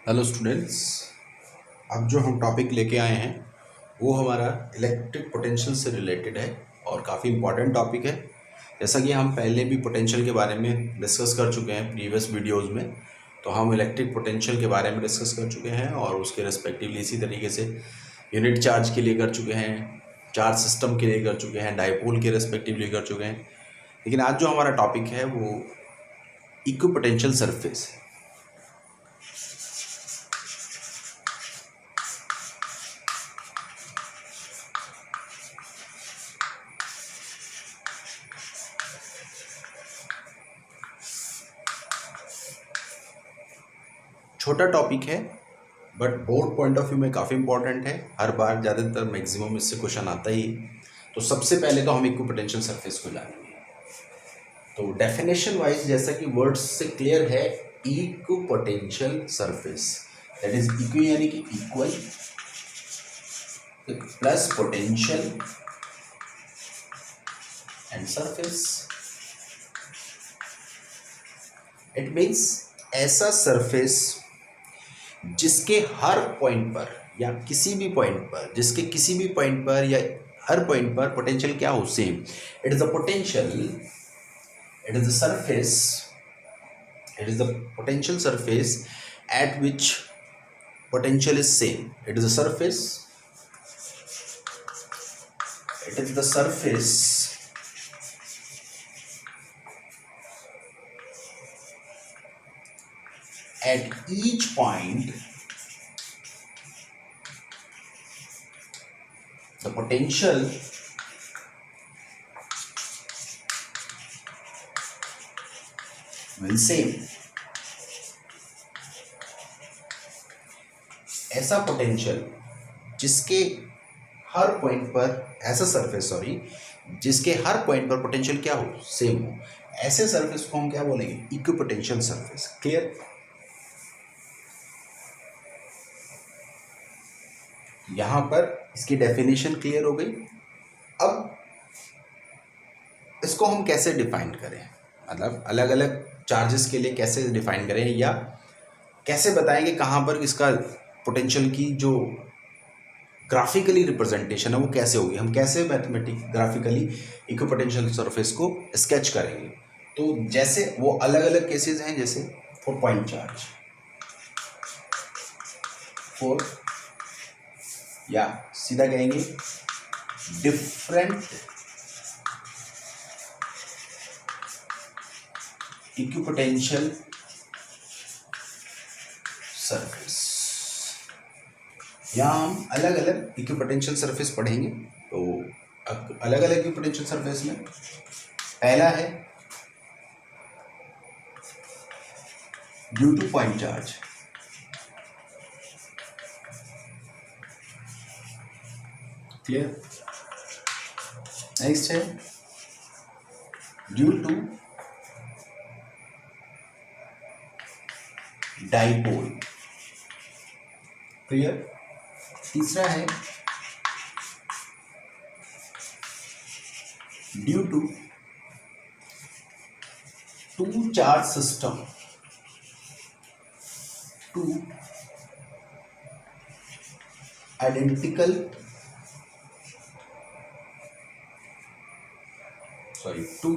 Hello students. अब जो हम टॉपिक लेके आए हैं वो हमारा इलेक्ट्रिक पोटेंशियल से रिलेटेड है और काफ़ी इम्पॉर्टेंट टॉपिक है। जैसा कि हम पहले भी पोटेंशियल के बारे में डिस्कस कर चुके हैं प्रीवियस वीडियोस में, तो हम इलेक्ट्रिक पोटेंशियल के बारे में डिस्कस कर चुके हैं और उसके रेस्पेक्टिवली इसी तरीके से यूनिट चार्ज के लिए कर चुके हैं, चार्ज सिस्टम के लिए कर चुके हैं, डाइपोल के रेस्पेक्टिवली कर चुके हैं। लेकिन आज जो हमारा टॉपिक है वो इक्विपोटेंशियल सरफेस है। छोटा टॉपिक है but board point of view में काफ़ी इंपॉर्टेंट है। हर बार ज़्यादातर मैक्सिमम इससे क्वेश्चन आता ही है। तो सबसे पहले तो हम इक्विपोटेंशियल सरफेस को जानेंगे। तो डेफिनेशन वाइज जैसा कि वर्ड्स से क्लियर है, equipotential surface that is equi यानी कि equal plus potential and surface. It means ऐसा सरफेस जिसके हर पॉइंट पर या किसी भी पॉइंट पर, जिसके किसी भी पॉइंट पर या हर पॉइंट पर पोटेंशियल क्या हो, same. It is the potential, it is the surface, it is the potential surface at which potential is same. It is a surface, it is the surface at each point the potential will same. ऐसा potential जिसके हर point पर, ऐसा surface जिसके हर point पर potential क्या हो, same हो, ऐसे सरफेस को हम क्या बोलेंगे, इक्विपोटेंशियल सरफेस। क्लियर? यहां पर इसकी डेफिनेशन क्लियर हो गई। अब इसको हम कैसे डिफाइन करें, मतलब अलग अलग चार्जेस के लिए कैसे डिफाइन करें या कैसे बताएंगे कहां पर इसका पोटेंशियल की जो ग्राफिकली रिप्रेजेंटेशन है वो कैसे होगी, हम कैसे मैथमेटिक ग्राफिकली इक्विपोटेंशियल सरफेस को स्केच करेंगे। तो जैसे वो अलग अलग केसेस हैं, जैसे फॉर पॉइंट चार्ज, फॉर या सीधा कहेंगे डिफरेंट इक्विपोटेंशियल सरफेस। यहाँ हम अलग अलग इक्विपोटेंशियल सरफेस पढ़ेंगे। तो अलग अलग इक्विपोटेंशियल सरफेस में पहला है due to point charge, clear? Next है ड्यू टू डाइपोल, क्लियर? तीसरा है due to two charge system, two identical two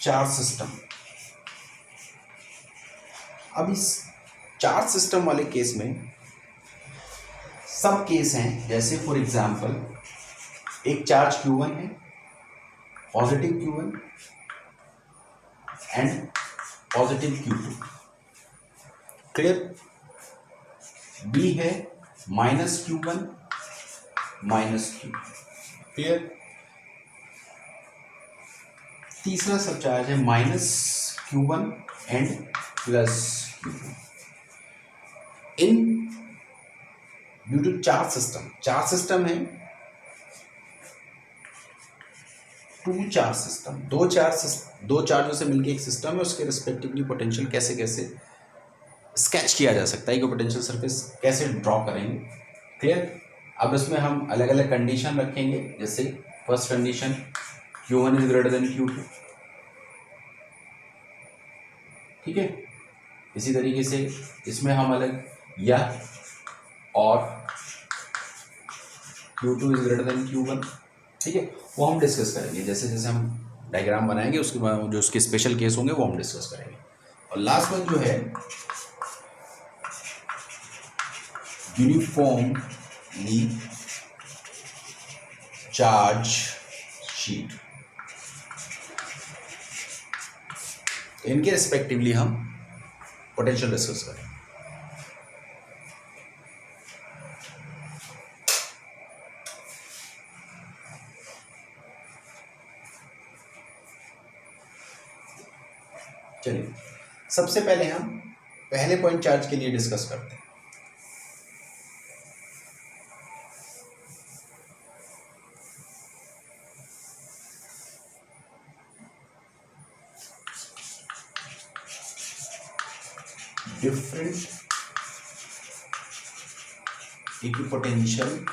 charge system. अब इस चार्ज सिस्टम वाले केस में सब केस हैं, जैसे फॉर एग्जांपल एक चार्ज Q1 है, positive Q1 and positive Q2, clear? B है minus Q1 minus Q2, clear? तीसरा सब चार्ज है minus Q1 and plus Q2 in due to charge system. Charge system है टू चार्ज सिस्टम, दो चार्जों से मिलकर एक सिस्टम है, उसके रिस्पेक्टिवली पोटेंशियल कैसे कैसे स्केच किया जा सकता है, कि पोटेंशियल सरफेस कैसे ड्रॉ करेंगे, क्लियर? अब इसमें हम अलग अलग कंडीशन रखेंगे, जैसे first condition Q1 is greater than Q2, ठीक है? इसी तरीके से इसमें हम अलग या और Q2 is greater than Q1, ठीक है, वो हम डिस्कस करेंगे जैसे जैसे हम डायग्राम बनाएंगे, उसके बाद जो उसके स्पेशल केस होंगे वो हम डिस्कस करेंगे। और लास्ट वन जो है यूनिफॉर्मली चार्ज शीट, इनके रिस्पेक्टिवली हम पोटेंशियल डिस्कस करें। चलिए सबसे पहले हम पहले पॉइंट चार्ज के लिए डिस्कस करते हैं। Different equipotential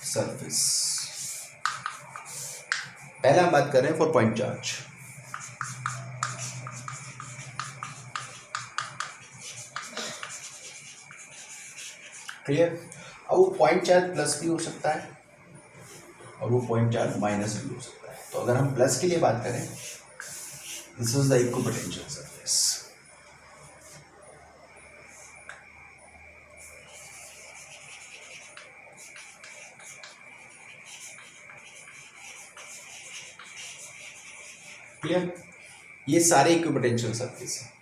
surface. पहले हम बात कर रहे हैं फॉर पॉइंट चार्ज। क्लियर? अब वो पॉइंट चार्ज प्लस भी हो सकता है और वो पॉइंट चार्ज माइनस भी हो सकता है। तो अगर हम प्लस के लिए बात करें, this is the equipotential surface. Clear? ये सारे इक्विपोटेंशियल सरफेस हैं।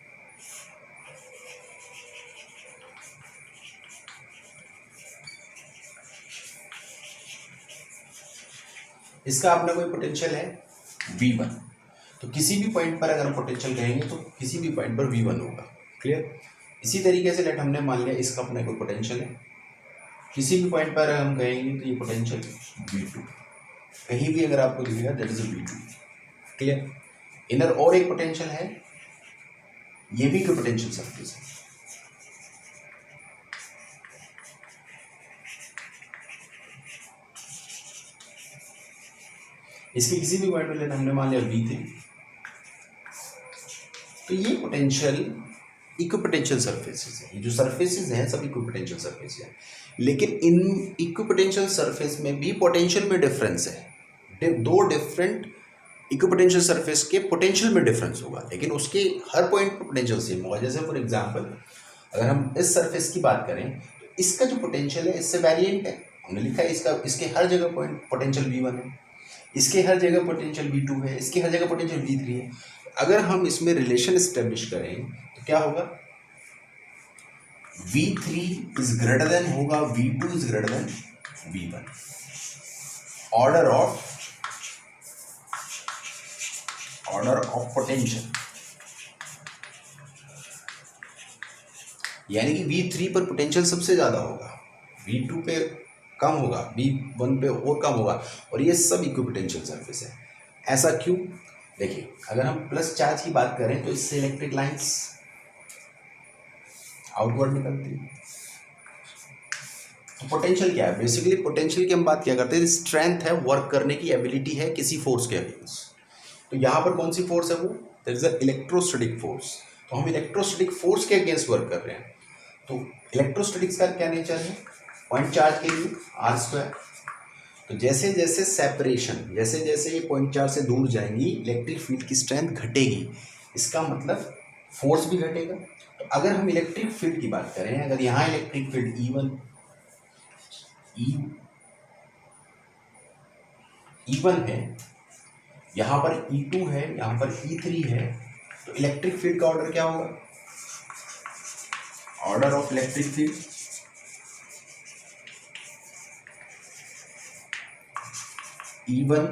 इसका अपना कोई पोटेंशियल है V1, तो किसी भी पॉइंट पर अगर हम पोटेंशियल कहेंगे तो किसी भी पॉइंट पर V1 होगा। क्लियर? इसी तरीके से लेट हमने मान लिया इसका अपना कोई पोटेंशियल है, किसी भी पॉइंट पर हम कहेंगे तो ये पोटेंशियल V2, कहीं भी अगर आपको दिखेगा that is V2। Clear? Inner और एक पोटेंशियल है, ये भी कोई पोटेंशियल सरफेस है। इसके किसी भी पॉइंट पर लेना हमने मान लिया V3, तो ये पोटेंशियल इक्विपोटेंशियल सरफेसेस है। ये जो सरफेसेस हैं सब इक्विपोटेंशियल सरफेस है, लेकिन इन इक्विपोटेंशियल सरफेस में भी पोटेंशियल में डिफरेंस है। दो डिफरेंट इक्विपोटेंशियल सरफेस के पोटेंशियल में डिफरेंस होगा, लेकिन उसके हर पॉइंट पर पोटेंशियल सेम होगा। जैसे फॉर एग्जांपल अगर हम इस सरफेस की बात करें तो इसका जो पोटेंशियल है इससे वेरिएंट है। हमने लिखा है इसका, इसके हर जगह पॉइंट पोटेंशियल V1 है, इसके हर जगह पोटेंशियल V2 है, इसके हर जगह पोटेंशियल V3 है। अगर हम इसमें रिलेशन एस्टेब्लिश करें तो क्या होगा, V3 इज ग्रेटर देन होगा V2 is greater than V1। Order of potential, यानी कि V3 पर पोटेंशियल सबसे ज्यादा होगा, V2 पे कम होगा, V1 पे और कम होगा, और ये सब इक्विपोटेंशियल सरफेस है। ऐसा क्यों? देखिए अगर हम प्लस चार्ज की बात करें तो इससे इलेक्ट्रिक लाइंस आउटवर्ड निकलती है। तो पोटेंशियल क्या है? बेसिकली पोटेंशियल की हम बात क्या करते हैं, स्ट्रेंथ है, वर्क करने की एबिलिटी है किसी फोर्स के अगेंस्ट। तो यहाँ पर कौन सी फोर्स है? वो दैट इज इलेक्ट्रोस्टैटिक फोर्स। तो हम इलेक्ट्रोस्टैटिक फोर्स के अगेंस्ट वर्क कर रहे हैं। तो इलेक्ट्रोस्टैटिक्स का क्या नेचर है? पॉइंट चार्ज के लिए R²। तो जैसे जैसे सेपरेशन, जैसे जैसे ये पॉइंट चार्ज से दूर जाएंगी इलेक्ट्रिक फील्ड की स्ट्रेंथ घटेगी, इसका मतलब फोर्स भी घटेगा। तो अगर हम इलेक्ट्रिक फील्ड की बात करें, अगर यहाँ इलेक्ट्रिक फील्ड E1 है, यहाँ पर E2 है, यहाँ पर E3 है, तो इलेक्ट्रिक फील्ड का ऑर्डर क्या होगा? Order of electric field E1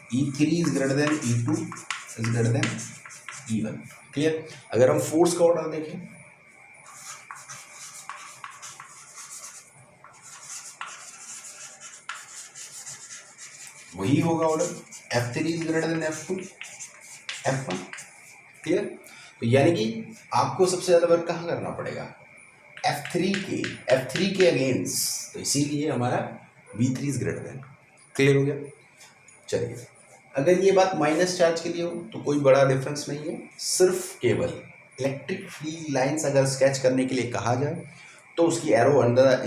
E3 is greater than E2 is greater than E1। Clear? अगर हम फोर्स का ऑर्डर देखें, वही होगा order, F3 is greater than F2 F1। Clear? तो यानी कि आपको सबसे ज्यादा वर्क कहाँ करना पड़ेगा? F3 के अगेंस्ट। तो इसीलिए हमारा V3 is greater than. Clear हो गया? चलिए, अगर ये बात माइनस चार्ज के लिए हो तो कोई बड़ा डिफरेंस नहीं है, सिर्फ केवल इलेक्ट्रिक फील्ड लाइंस अगर स्केच करने के लिए कहा जाए तो उसकी एरो अंदर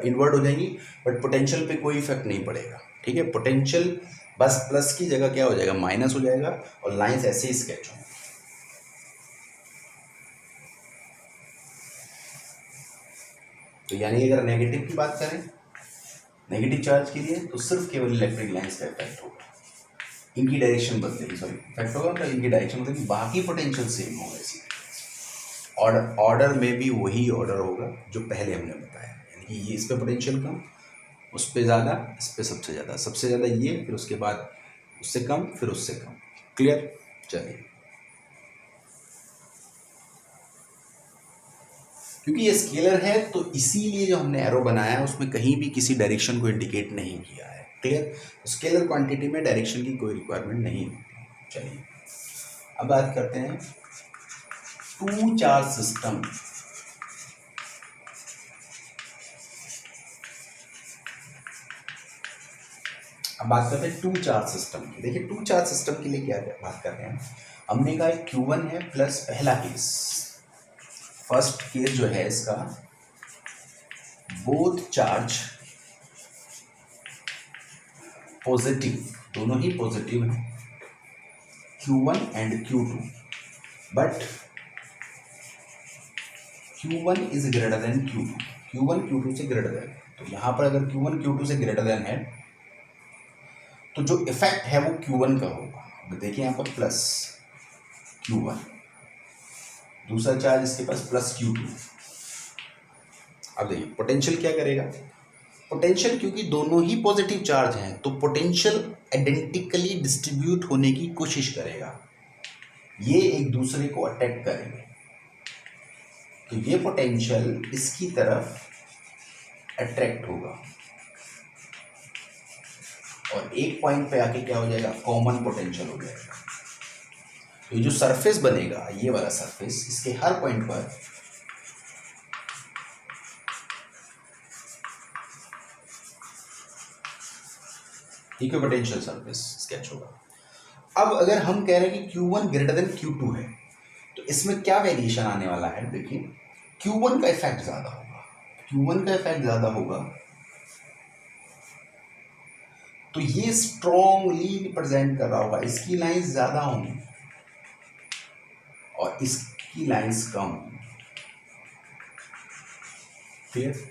इन्वर्ट हो जाएंगी, बट पोटेंशियल पे कोई इफेक्ट नहीं पड़ेगा। ठीक है, पोटेंशियल बस प्लस की जगह क्या हो जाएगा, माइनस हो जाएगा, और लाइंस ऐसे ही स्केच होंगे। तो यानी अगर नेगेटिव की बात करें, नेगेटिव चार्ज के लिए, तो सिर्फ केवल इलेक्ट्रिक लाइंस का इफेक्ट होगा, इनकी डायरेक्शन बदलेगी, सॉरी इफेक्ट होगा मतलब इनकी डायरेक्शन बदलेगी, बाकी पोटेंशियल सेम होगा। इसी ऑर्डर में भी वही ऑर्डर होगा जो पहले हमने बताया, यानी कि ये इस पे पोटेंशियल कम, उस पे ज़्यादा, इस पे सबसे ज़्यादा ये, फिर उसके बाद उससे कम, फिर उससे कम। क्लियर? चलिए, क्योंकि ये स्केलर है तो इसीलिए जो हमने एरो बनाया है उसमें कहीं भी किसी डायरेक्शन को इंडिकेट नहीं किया है। क्लियर? स्केलर क्वांटिटी में डायरेक्शन की कोई रिक्वायरमेंट नहीं होती। चलिए, अब बात करते हैं टू चार्ज सिस्टम। अब बात करते हैं टू चार्ज सिस्टम की। देखिए, टू चार्ज सिस्टम के लिए क्या बात कर रहे हैं, हमने कहा Q1 है प्लस पहला केस, फर्स्ट केस जो है इसका, बोथ चार्ज पॉजिटिव, दोनों ही पॉजिटिव है, Q1 and Q2, but Q1 is greater than Q2, Q1 Q2 से ग्रेटर देन। तो यहां पर अगर Q1 Q2 से ग्रेटर देन है तो जो इफेक्ट है वो Q1 का होगा। अब देखिए यहाँ पर प्लस Q1, दूसरा चार्ज इसके पास प्लस Q2। अब देखिए पोटेंशियल क्या करेगा, पोटेंशियल क्योंकि दोनों ही पॉजिटिव चार्ज हैं तो पोटेंशियल आइडेंटिकली डिस्ट्रीब्यूट होने की कोशिश करेगा, ये एक दूसरे को अटैक करेंगे, तो ये पोटेंशियल इसकी तरफ अट्रैक्ट होगा और एक पॉइंट पे आके क्या हो जाएगा, कॉमन पोटेंशियल हो जाएगा। तो ये जो सरफेस बनेगा, ये वाला सरफेस, इसके हर पॉइंट पर इक्विपोटेंशियल सरफेस स्केच होगा। अब अगर हम कह रहे हैं कि Q1 ग्रेटर देन Q2 है तो इसमें क्या वेरिएशन आने वाला है, देखिए Q1 का इफेक्ट ज्यादा होगा, Q1 का इफेक्ट ज्यादा होगा तो ये स्ट्रॉन्गली रिप्रेजेंट कर रहा होगा, इसकी लाइंस ज्यादा होंगी और इसकी लाइंस कम होंगी। क्लियर?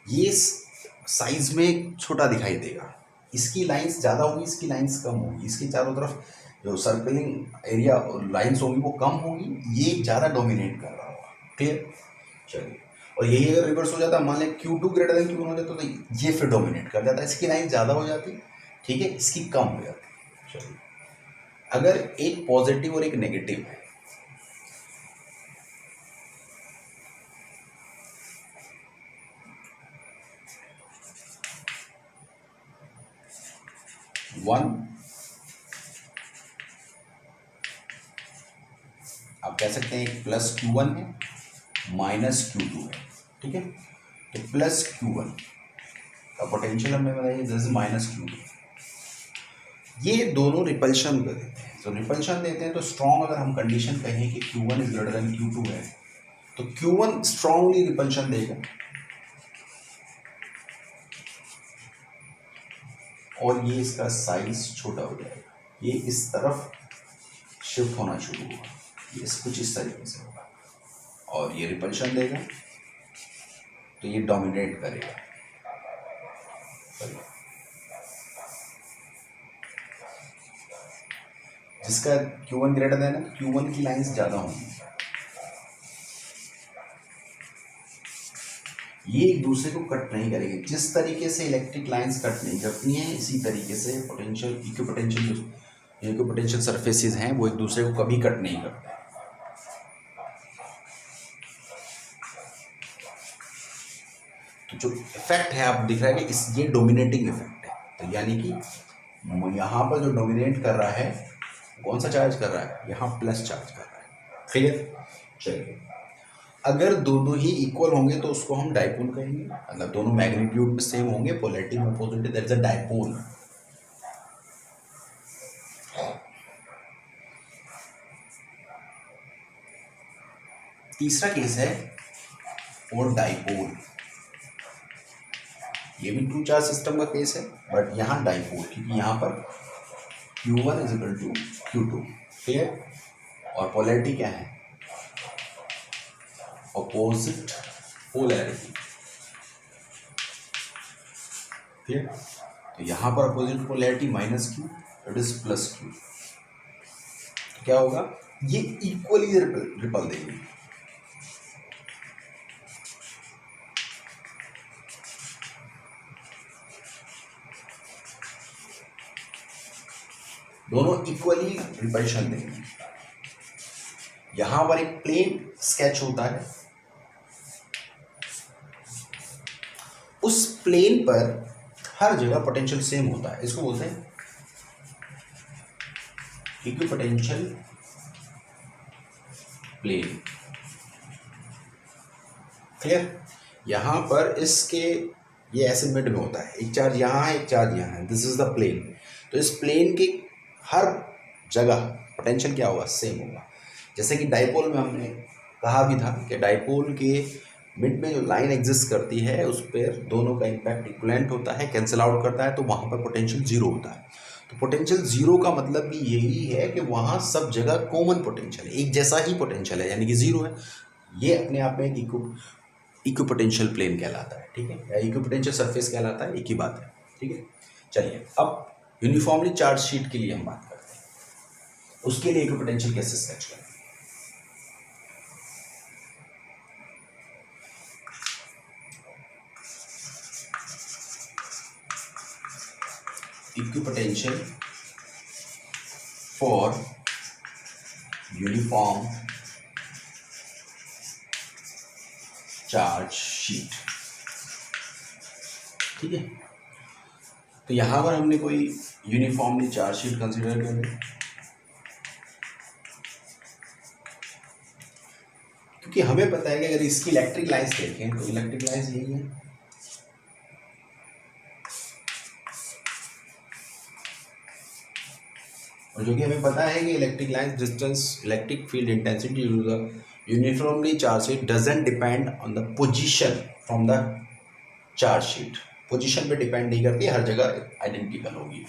ये साइज में छोटा दिखाई देगा, इसकी लाइंस ज़्यादा होगी, इसकी लाइंस कम होगी, इसके चारों तरफ जो सर्कलिंग एरिया और लाइंस होंगी वो कम होगी, ये ज़्यादा डोमिनेट कर रहा होगा। क्लियर? चलिए, और यही अगर रिवर्स हो जाता, मान लें Q2 ग्रेटर देन Q1 हो जाता तो ये फिर डोमिनेट कर जाता, इसकी लाइन ज़्यादा हो जाती, ठीक है, इसकी कम हो जाती। चलिए, अगर एक पॉजिटिव और एक नेगेटिव है, वन, आप कह सकते हैं एक प्लस Q1 है माइनस Q2 है, ठीक है, तो प्लस Q1 का पोटेंशियल हमने बताया दिस इज माइनस Q2, ये दोनों रिपल्शन देते हैं। तो रिपल्शन देते हैं तो स्ट्रॉन्ग अगर हम कंडीशन कहें कि Q1 is greater than Q2 है तो Q1 स्ट्रॉन्गली रिपल्शन देगा और ये इसका साइज छोटा हो जाएगा, ये इस तरफ शिफ्ट होना शुरू होगा, ये कुछ इस तरीके से होगा और ये रिपल्शन देगा तो ये डोमिनेट करेगा। जिसका Q1 ग्रेटर देन है Q1 की लाइंस ज़्यादा होंगी, ये एक दूसरे को कट नहीं करेंगे। जिस तरीके से इलेक्ट्रिक लाइंस कट नहीं करती हैं इसी तरीके से पोटेंशियल इक्विपोटेंशियल सरफेसेस हैं वो एक दूसरे को कभी कट नहीं करते। तो जो इफेक्ट है आप दिख रहा है कि ये डोमिनेटिंग इफेक्ट है, तो यानी कि यहाँ पर जो डोमिनेट कर रहा है कौन सा चार्ज कर रहा है, यहाँ प्लस चार्ज कर रहा है। क्लियर? चलिए, अगर दोनों ही इक्वल होंगे तो उसको हम डाइपोल कहेंगे, अगर दोनों मैग्नीट्यूड में सेम होंगे, पोलैरिटी में opposite, that is a dipole. तीसरा केस है फॉर डाइपोल। ये भी टू चार्ज सिस्टम का केस है, बट यहाँ डाइपोल, क्योंकि यहाँ पर Q1 is equal to Q2, ठीक है। और पोलैरिटी क्या है, अपोजिट पोलैरिटी, ठीक है। तो यहाँ पर opposite polarity -Q, it is +Q। क्या होगा, ये इक्वली रिपल देंगे। दोनों इक्वली रिपल्शन देंगे। यहां पर एक प्लेन स्केच होता है, उस प्लेन पर हर जगह पोटेंशियल सेम होता है, इसको बोलते हैं इक्विपोटेंशियल प्लेन। क्लियर। यहां पर इसके ये ऐसे मिड में होता है, एक चार्ज यहां है, एक चार्ज यहां है, दिस इज द प्लेन। तो इस प्लेन के हर जगह पोटेंशियल क्या होगा, सेम होगा। जैसे कि डाइपोल में हमने कहा भी था कि डाइपोल के मिड में जो लाइन एग्जिस्ट करती है उस पर दोनों का इम्पैक्ट इक्वलेंट होता है, कैंसिल आउट करता है, तो वहाँ पर पोटेंशियल जीरो होता है। तो पोटेंशियल जीरो का मतलब भी यही है कि वहाँ सब जगह कॉमन पोटेंशियल है, एक जैसा ही पोटेंशियल है, यानी कि जीरो है। ये अपने आप में एक इक्विपोटेंशियल प्लेन कहलाता है, ठीक है, या इक्विपोटेंशियल सरफेस कहलाता है, एक ही बात है, ठीक है। चलिए अब यूनिफॉर्मली चार्ज शीट के लिए हम बात करते हैं, उसके लिए इक्विपोटेंशियल कैसे स्केच करें। Equipotential for uniform charge sheet, ठीक है। तो यहां पर हमने कोई यूनिफॉर्मली चार्ज शीट कंसीडर कर ली, क्योंकि हमें पता है कि अगर इसकी इलेक्ट्रिक लाइन्स देखें तो इलेक्ट्रिक लाइन्स यही है, और जो कि हमें पता है कि electric lines distance electric field intensity to the uniformly charge sheet doesn't depend on the position from the charge sheet. Position पे डिपेंड नहीं करती, हर जगह आइडेंटिकल होगी।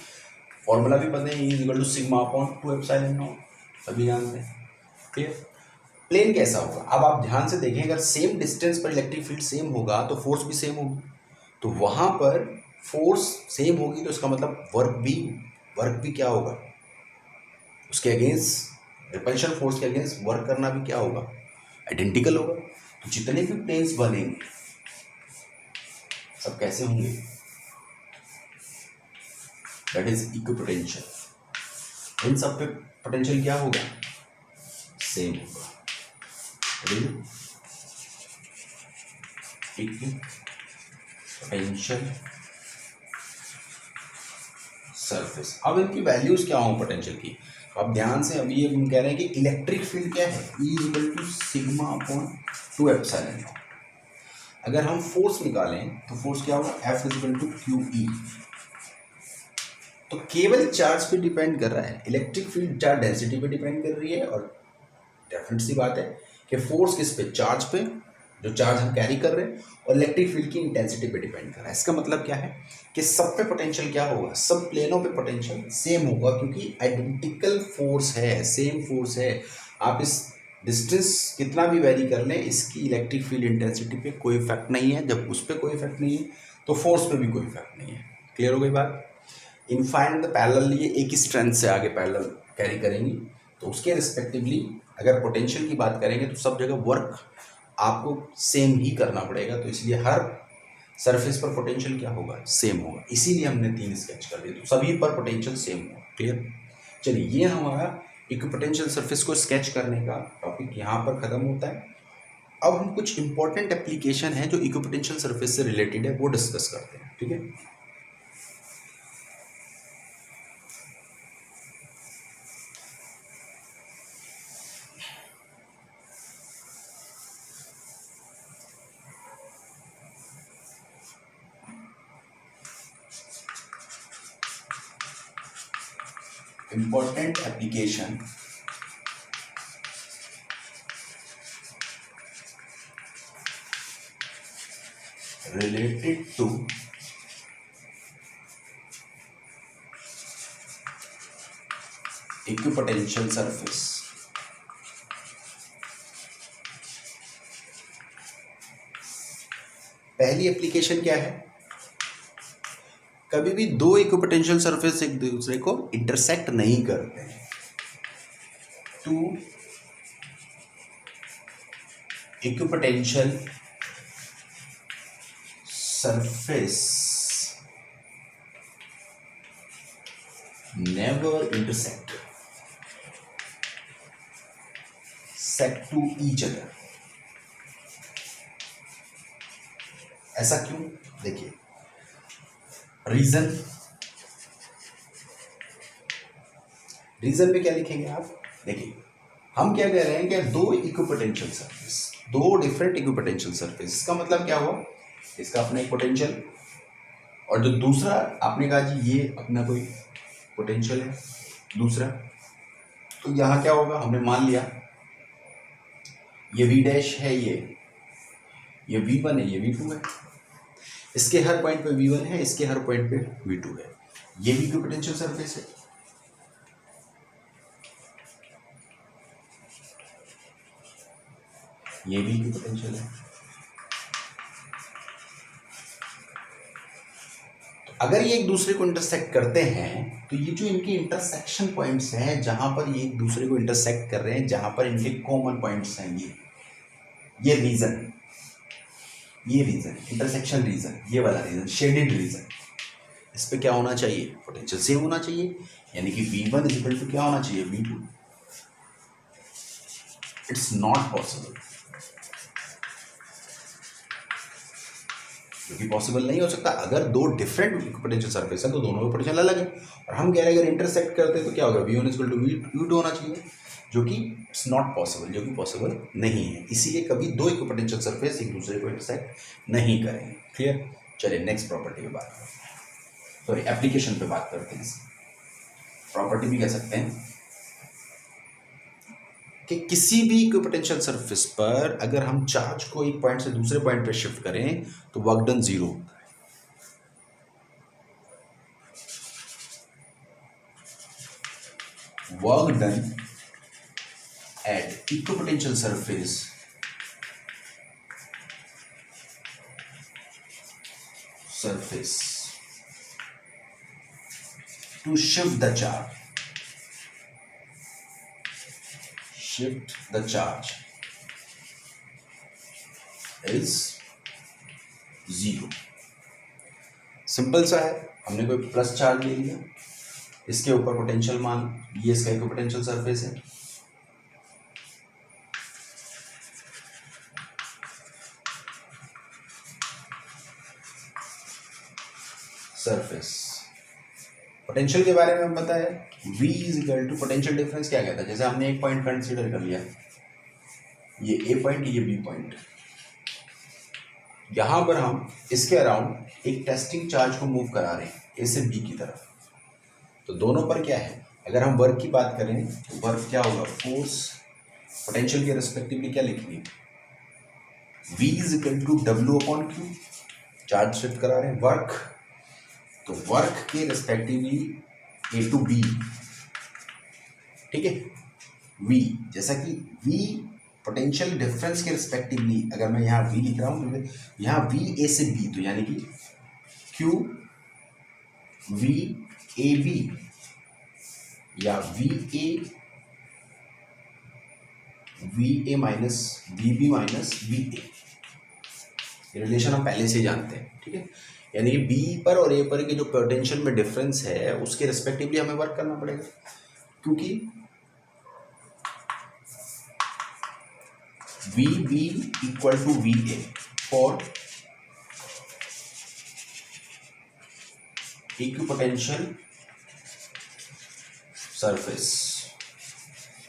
फॉर्मूला भी पता है, E equal to sigma upon 2 epsilon naught, सभी जानते हैं, ठीक है। प्लेन कैसा होगा, अब आप ध्यान से देखें, अगर सेम डिस्टेंस पर इलेक्ट्रिक फील्ड सेम होगा तो फोर्स भी सेम होगी। तो वहां पर फोर्स सेम होगी तो इसका मतलब वर्क भी क्या होगा, उसके अगेंस्ट रिपल्शन फोर्स के अगेंस्ट वर्क करना भी क्या होगा, आइडेंटिकल होगा। तो जितने भी प्लेन्स बनेंगे सब कैसे होंगे, दैट इज इक्विपोटेंशियल। इन सब पे पोटेंशियल क्या होगा, सेम होगा। Equipotential surface. अब इनकी वैल्यूज क्या हों पोटेंशियल की, अब ध्यान से, अभी हम कह रहे हैं कि इलेक्ट्रिक फील्ड क्या है, E equal to sigma upon 2 epsilon naught. अगर हम फोर्स निकालें तो फोर्स क्या होगा, F इक्वल टू QE। तो केवल चार्ज पे डिपेंड कर रहा है, इलेक्ट्रिक फील्ड चार्ज डेंसिटी पे डिपेंड कर रही है, और डेफिनेट सी बात है कि फोर्स किस पे, चार्ज पे, जो चार्ज हम कैरी कर रहे हैं, और इलेक्ट्रिक फील्ड की इंटेंसिटी पे डिपेंड कर रहा है। इसका मतलब क्या है कि सब पे पोटेंशियल क्या होगा, सब प्लेनों पे पोटेंशियल सेम होगा, क्योंकि आइडेंटिकल फोर्स है, सेम फोर्स है। आप इस डिस्टेंस कितना भी वेरी कर लें, इसकी इलेक्ट्रिक फील्ड इंटेंसिटी पे कोई इफेक्ट नहीं है। जब उस पर कोई इफेक्ट नहीं है तो फोर्स पे भी कोई इफेक्ट नहीं है। क्लियर हो गई बात। इनफाइनाइट पैरेलल ये एक ही स्ट्रेंथ से आगे पैरेलल कैरी करेंगी, तो उसके रिस्पेक्टिवली अगर पोटेंशियल की बात करेंगे तो सब जगह वर्क आपको सेम ही करना पड़ेगा। तो इसलिए हर सरफेस पर पोटेंशियल क्या होगा, सेम होगा। इसीलिए हमने 3 स्केच कर दिए, तो सभी पर पोटेंशियल सेम होगा। क्लियर। चलिए, ये हमारा इक्विपोटेंशियल सरफेस को स्केच करने का टॉपिक यहाँ पर खत्म होता है। अब हम कुछ इंपॉर्टेंट एप्लीकेशन है जो इक्विपोटेंशियल सरफेस से रिलेटेड है वो डिस्कस करते हैं, ठीक है। important application related to equipotential surface. पहली एप्लीकेशन क्या है? कभी भी दो इक्विपोटेंशियल सरफेस एक दूसरे को इंटरसेक्ट नहीं करते हैं. Two equipotential surface never intersect to each other. ऐसा क्यों? देखिए रीजन में क्या लिखेंगे आप? देखिए हम क्या कह रहे हैं कि दो इक्विपोटेंशियल सरफेस, दो डिफरेंट इक्विपोटेंशियल सरफेस. इसका मतलब क्या हुआ? इसका अपना एक पोटेंशियल और जो दूसरा आपने कहा जी ये अपना कोई पोटेंशियल है दूसरा. तो यहां क्या होगा? हमने मान लिया ये V डैश है, ये V1 है, ये V2 है. इसके हर पॉइंट पे V1 है, इसके हर पॉइंट पे V2 है. ये भी इक्विपोटेंशियल सरफेस है. ये भी इक्विपोटेंशियल है. तो अगर ये एक दूसरे को इंटरसेक्ट करते हैं तो ये जो इनके इंटरसेक्शन पॉइंट्स हैं, जहां पर ये एक दूसरे को इंटरसेक्ट कर रहे हैं, जहां पर इनके कॉमन पॉइंट्स हैं, ये रीजन इंटरसेक्शन रीजन, ये वाला रीजन, शेडेड रीजन, इस पे क्या होना चाहिए? पोटेंशियल सेम होना चाहिए. यानी कि V1 इक्वल टू क्या होना चाहिए? V2. इट्स नॉट पॉसिबल, क्योंकि पॉसिबल नहीं हो सकता. अगर दो डिफरेंट पोटेंशियल सरफेस है तो दोनों का पोटेंशियल अलग है. और हम कह रहे हैं अगर इंटरसेक्ट करते हैं तो क्या होगा? V1 इक्वल टू V2 होना चाहिए, जो कि इट्स नॉट पॉसिबल, जो कि पॉसिबल नहीं है. इसीलिए कभी दो इक्विपोटेंशियल सरफेस एक दूसरे को इंटरसेक्ट नहीं करेंगे. क्लियर? चलिए नेक्स्ट प्रॉपर्टी पे बात करते हैं, सॉरी एप्लीकेशन पे बात करते हैं. प्रॉपर्टी भी कह सकते हैं कि किसी भी इक्विपोटेंशियल सरफेस पर अगर हम चार्ज को एक पॉइंट से दूसरे पॉइंट पे शिफ्ट करें तो वर्क डन जीरो होता है. Work done at equipotential surface to shift the charge is zero. Simple सा है. हमने कोई प्लस चार्ज ले लिया, इसके ऊपर पोटेंशियल मान, ये इसका इक्विपोटेंशियल सरफेस है. सरफेस पोटेंशियल के बारे में हम बताया, V is equal to potential difference. क्या कहता है? जैसे हमने एक पॉइंट कंसीडर कर लिया, ये A पॉइंट, ये B पॉइंट. यहां पर हम इसके अराउंड एक टेस्टिंग चार्ज को मूव करा रहे हैं A से B की तरफ. तो दोनों पर क्या है? अगर हम वर्क की बात करें तो वर्क क्या होगा? फोर्स पोटेंशियल के रेस्पेक्टिवली क्या लिखेंगे? V is equal to W/Q. Charge shift करा रहे हैं, वर्क, तो वर्क के रेस्पेक्टिवली A टू B. ठीक है. V जैसा कि V पोटेंशियल डिफरेंस के रिस्पेक्टिवली अगर मैं यहाँ V लिख रहा हूँ, यहाँ V A से B, तो यानी कि Q V A B या V A minus V B minus V A. Relation हम पहले से ही जानते हैं. ठीक है. यानी कि B पर और A पर के जो पोटेंशियल में डिफरेंस है उसके रिस्पेक्टिवली हमें वर्क करना पड़ेगा, क्योंकि VB equal to VA for equipotential surface.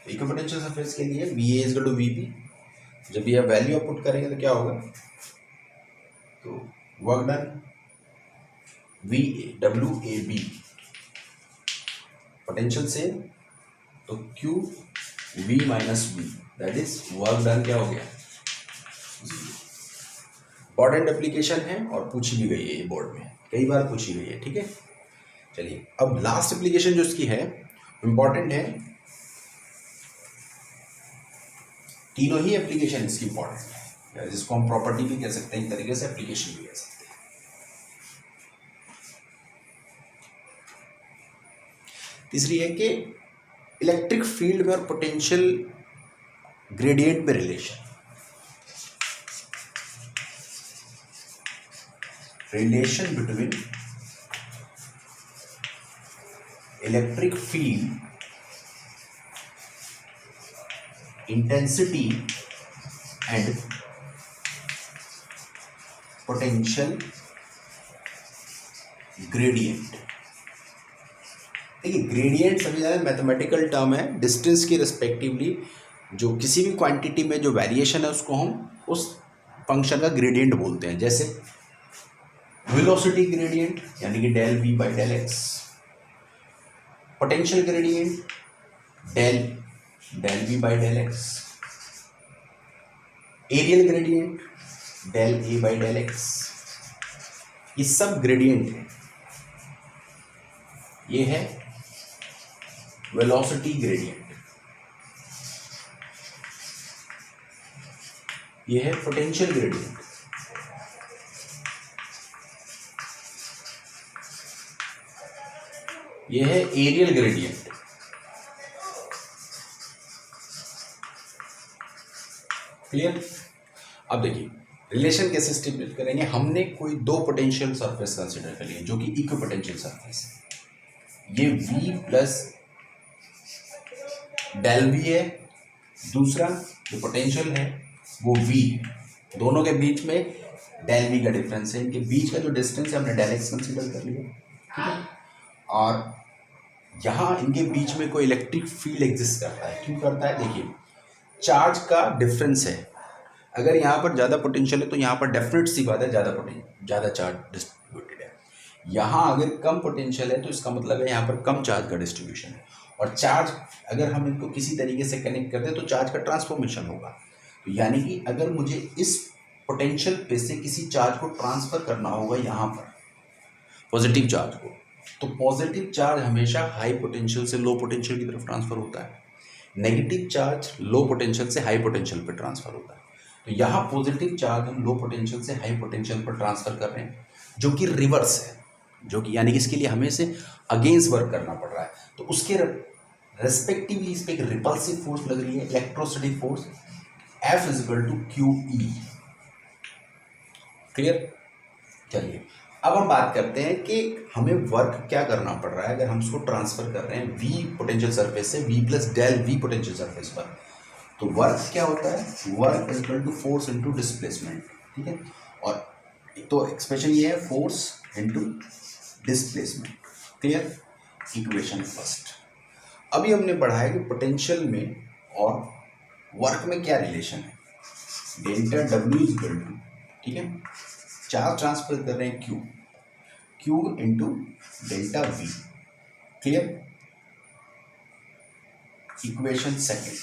Equipotential surface के लिए VA इक्वल टू VB. जब ये वैल्यू आप पुट करेंगे तो क्या होगा? तो वर्क डन WAB पोटेंशियल से, तो Q V minus V, that is work done क्या हो गया? इंपॉर्टेंट एप्लीकेशन है और पूछी भी गई है, ये बोर्ड में कई बार पूछी गई है, ठीक है। चलिए अब लास्ट एप्लीकेशन जो इसकी है इंपॉर्टेंट है, तीनों ही एप्लीकेशन इसकी इंपॉर्टेंट है, जिसको हम प्रॉपर्टी भी कह सकते हैं, एक तरीके से एप्लीकेशन भी कह सकते हैं। तीसरी है कि इलेक्ट्रिक फील्ड में और पोटेंशियल ग्रेडियंट में relation between electric field intensity and potential gradient. देखिए ग्रेडियंट सबसे ज़्यादा मैथमेटिकल टर्म है, डिस्टेंस के रिस्पेक्टिवली जो किसी भी क्वांटिटी में जो वेरिएशन है उसको हम उस फंक्शन का ग्रेडियंट बोलते हैं। जैसे वेलोसिटी ग्रेडियंट यानी कि del V by del X, potential gradient del V by del X, aerial gradient del A by del X, ये सब ग्रेडियंट है। ये है वेलोसिटी ग्रेडियंट, ये है पोटेंशियल ग्रेडियंट, ये है एरियल ग्रेडियंट। क्लियर। अब देखिए रिलेशन कैसे स्टेब्लिश करेंगे। हमने कोई दो पोटेंशियल सरफेस कंसीडर कर लिए जो कि इक्व पोटेंशियल सरफेस है। ये V प्लस डेल V है, दूसरा जो पोटेंशियल है वो V है। दोनों के बीच में डेल V का डिफरेंस है, इनके बीच का जो डिस्टेंस है हमने डेल x कंसीडर कर लिया, ठीक है। और यहाँ इनके बीच में कोई इलेक्ट्रिक फील्ड एग्जिस्ट करता है। क्यों करता है? देखिए चार्ज का डिफरेंस है, अगर यहाँ पर ज़्यादा पोटेंशियल है तो यहाँ पर डेफिनेट सी बात है ज़्यादा चार्ज डिस्ट्रीब्यूटेड है। यहाँ अगर कम पोटेंशियल है तो इसका मतलब है यहाँ पर कम चार्ज का डिस्ट्रीब्यूशन है। और चार्ज अगर हम इनको किसी तरीके से कनेक्ट करते हैं तो चार्ज का ट्रांसफॉर्मेशन होगा। तो यानी कि अगर मुझे इस पोटेंशियल पे से किसी चार्ज को ट्रांसफ़र करना होगा यहाँ पर पॉजिटिव चार्ज को, तो पॉजिटिव चार्ज हमेशा हाई पोटेंशियल से लो पोटेंशियल की तरफ ट्रांसफ़र होता है, नेगेटिव चार्ज लो पोटेंशियल से हाई पोटेंशियल पर ट्रांसफ़र होता है। तो यहाँ पॉजिटिव चार्ज हम लो पोटेंशियल से हाई पोटेंशियल पर ट्रांसफ़र कर रहे हैं, जो कि रिवर्स है, जो कि यानी कि इसके लिए हमें से अगेंस्ट वर्क करना पड़ रहा है। तो उसके रेस्पेक्टिवली इस पर एक रिपल्सिव फोर्स लग रही है, electrostatic force F is equal to QE। Clear. चलिए अब हम बात करते हैं कि हमें वर्क क्या करना पड़ रहा है अगर हम इसको ट्रांसफर कर रहे हैं V पोटेंशियल सरफेस से V plus del V potential surface पर। तो वर्क क्या होता है? Work is equal to force into displacement, ठीक है। और तो एक्सप्रेशन ये है force into displacement. Clear. Equation first. अभी हमने पढ़ा है कि पोटेंशियल में और वर्क में क्या रिलेशन है। Delta W is equal to, ठीक है, चार्ज ट्रांसफर कर रहे हैं Q into delta V। Clear. Equation second.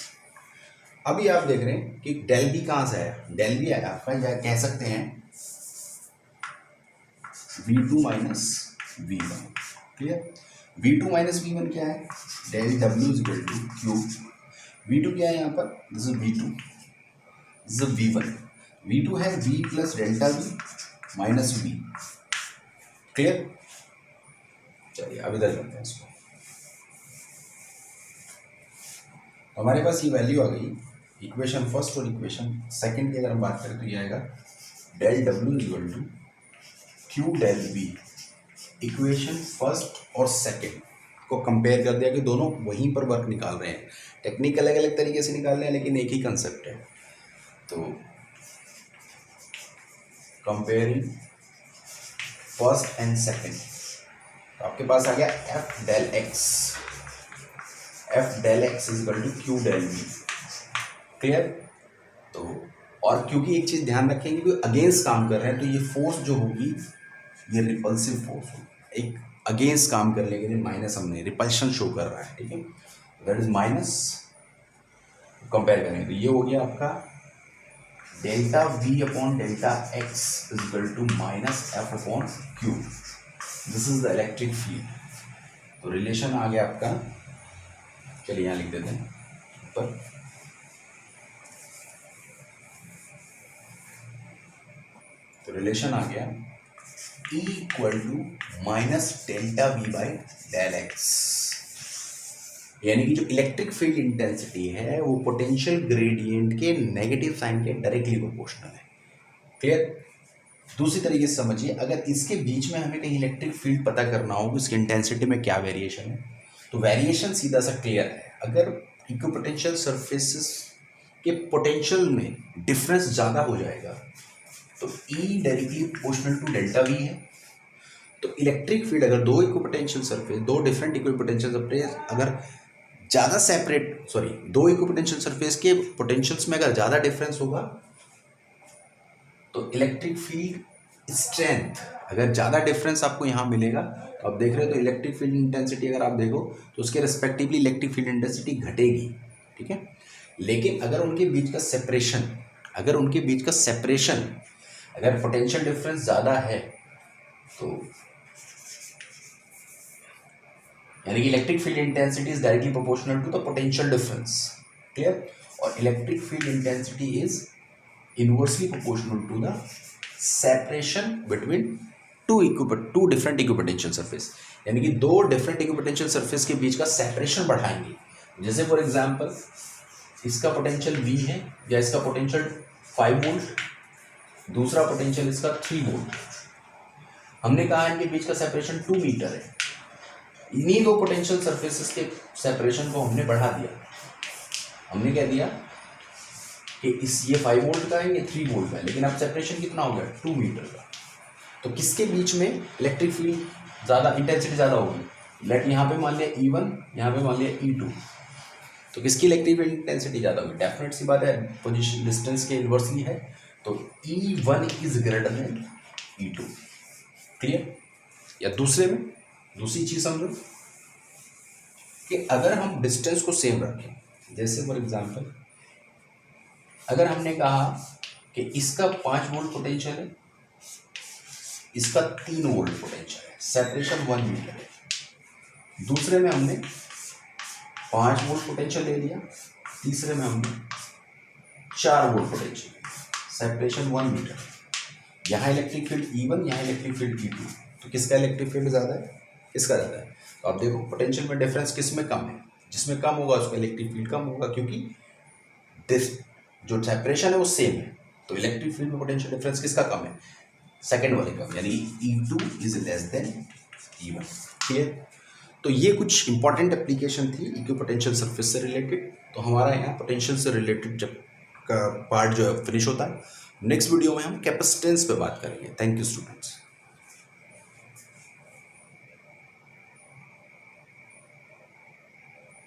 अभी आप देख रहे हैं कि डेल V कहाँ से आया? डेल V आया आपका, या कह सकते हैं V2 minus V1। Clear. V2 minus V1 क्या है? Del W is equal to Q। V2 क्या है यहाँ पर? This is V2, this is V1। V2 है V plus delta V minus V। Clear. चलिए अब इधर करते हैं इसको। तो हमारे पास ये वैल्यू आ गई इक्वेशन फर्स्ट और इक्वेशन सेकंड की अगर हम बात करें तो ये आएगा del W is equal to Q del V। Equation first और सेकंड को कंपेयर कर दिया कि दोनों वहीं पर वर्क निकाल रहे हैं। टेक्निक अलग अलग तरीके से निकाल रहे हैं लेकिन एक ही कंसेप्ट है। तो कंपेयरिंग फर्स्ट एंड सेकंड, तो आपके पास आ गया F del X। F del X is equal to Q del V। Clear. तो और क्योंकि एक चीज़ ध्यान रखेंगे कि अगेंस्ट काम कर रहे हैं तो ये फोर्स जो होगी ये रिपल्सिव फोर्स होगी। एक अगेंस्ट काम करने के लिए माइनस हमने रिपल्शन शो कर रहा है, ठीक है, दैट इज माइनस। कंपेयर करेंगे तो ये हो गया आपका delta V upon delta X is equal to minus F upon Q. This is the electric field. तो रिलेशन आ गया आपका, चलिए यहाँ लिख देते हैं ऊपर, तो रिलेशन आ गया E equal to minus delta V by del X, यानी कि जो इलेक्ट्रिक फील्ड इंटेंसिटी है वो पोटेंशियल ग्रेडियंट के नेगेटिव साइन के डायरेक्टली प्रोपोर्शनल है। क्लियर? दूसरी तरीके से समझिए, अगर इसके बीच में हमें कहीं इलेक्ट्रिक फील्ड पता करना हो कि इसकी इंटेंसिटी में क्या वेरिएशन है, तो वेरिएशन सीधा सा क्लियर है। अगर इक्विपोटेंशियल सरफेसेस के पोटेंशियल में डिफरेंस ज़्यादा हो जाएगा तो E directly proportional to delta V है। तो इलेक्ट्रिक फील्ड अगर दो इक्विपोटेंशियल सरफेस, दो डिफरेंट इक्विपोटेंशियल सरफेस अगर ज़्यादा दो इक्विपोटेंशियल सरफेस के पोटेंशियल्स में अगर ज़्यादा डिफरेंस होगा तो इलेक्ट्रिक फील्ड स्ट्रेंथ, अगर ज़्यादा डिफरेंस आपको यहाँ मिलेगा तो आप देख रहे हो तो इलेक्ट्रिक फील्ड इंटेंसिटी अगर आप देखो तो उसके रिस्पेक्टिवली इलेक्ट्रिक फील्ड इंटेंसिटी घटेगी। ठीक है, लेकिन अगर उनके बीच का सेपरेशन अगर पोटेंशियल डिफरेंस ज़्यादा है तो यानी कि electric field intensity is directly proportional to the potential difference. Clear? और electric field intensity is inversely proportional to the separation between two different equipotential surface, यानी कि दो डिफरेंट इक्विपोटेंशियल सरफेस के बीच का सेपरेशन बढ़ाएंगे। जैसे फॉर एग्जांपल इसका potential V है या इसका पोटेंशियल 5 वोल्ट, दूसरा पोटेंशियल इसका 3 वोल्ट, हमने कहा इनके बीच का सेपरेशन 2 मीटर है। इन्हीं दो पोटेंशियल सरफेसेस के सेपरेशन को हमने बढ़ा दिया। हमने कह दिया कि ये 5 वोल्ट का है, ये 3 वोल्ट का है, लेकिन अब सेपरेशन कितना हो गया? 2 मीटर का। तो किसके बीच में इलेक्ट्रिक फील्ड ज़्यादा, इंटेंसिटी ज़्यादा होगी? लेट यहाँ पे मान लिया E1, यहाँ पे मान लिया E2, तो किसकी इलेक्ट्रिक फील्ड इंटेंसिटी ज़्यादा होगी? डेफिनेट सी बात है, पोजीशन डिस्टेंस के इन्वर्सली है, तो E1 is greater than E2। Clear? या दूसरी चीज़ समझो कि अगर हम डिस्टेंस को सेम रखें, जैसे फॉर एग्जांपल अगर हमने कहा कि इसका 5 वोल्ट पोटेंशियल है, इसका 3 वोल्ट पोटेंशियल है, सेपरेशन 1 मीटर है। दूसरे में हमने 5 वोल्ट पोटेंशियल ले लिया, तीसरे में हमने 4 वोल्ट पोटेंशियल, सेपरेशन 1 मीटर। यहाँ इलेक्ट्रिक फील्ड E1, यहाँ इलेक्ट्रिक फील्ड E2, तो किसका इलेक्ट्रिक फील्ड ज़्यादा है? किसका ज़्यादा है? तो आप देखो पोटेंशियल में डिफरेंस किस में कम है? जिसमें कम होगा उसका इलेक्ट्रिक फील्ड कम होगा, क्योंकि जो सेपरेशन है वो सेम है। तो इलेक्ट्रिक फील्ड में पोटेंशियल डिफरेंस किसका कम है? सेकेंड वाले कम, यानी E2 is less than E1। Clear? तो ये कुछ इंपॉर्टेंट एप्लीकेशन थी इक्विपोटेंशियल सरफेस से रिलेटेड। तो हमारा यहाँ पोटेंशियल से रिलेटेड जब का पार्ट जो है फिनिश होता है। नेक्स्ट वीडियो में हम कैपेसिटेंस पे बात करेंगे। Thank you students.